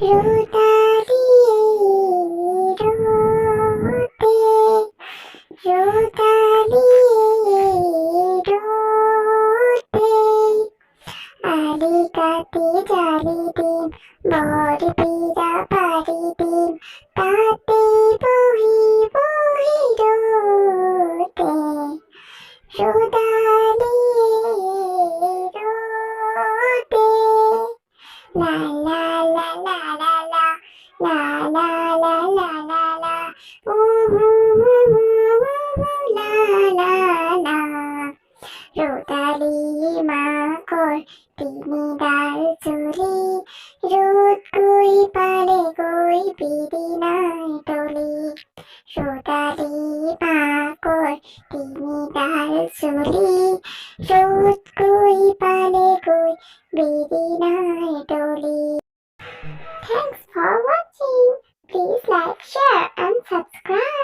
রোদালি রোদে রোদালি রোদে আলিকাতে জালি দিন বর পীরা পারি দিন তাতে বহি বহি রোদে রোদালি রোদে লা লা লা লা লা লা লা লা লা লা লা উহু লা লা লা রোদালি মাকড় তিনি ডাল চুলি রোদ কই পালে কই বিড়ি নাই টলি রোদালি মাকড় তিনি ডাল চুলি রোদ কই পালে কই বিড়ি নাই trolley. Thanks for watching. Please like, share and subscribe.